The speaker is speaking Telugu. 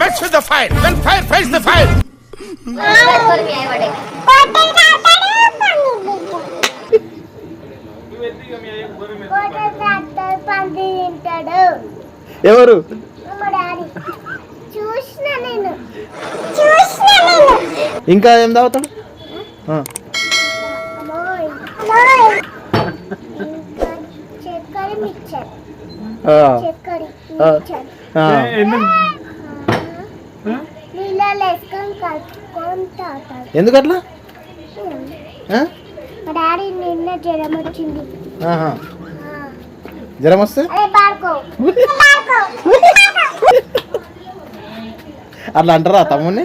Match with the fire. When fire fights the fire. ఎవరు ఇంకా ఏం తాగుతాడు? ఎందుకట్లా? జ్వరం వస్తే అట్లా అంటారా తమ్ముని?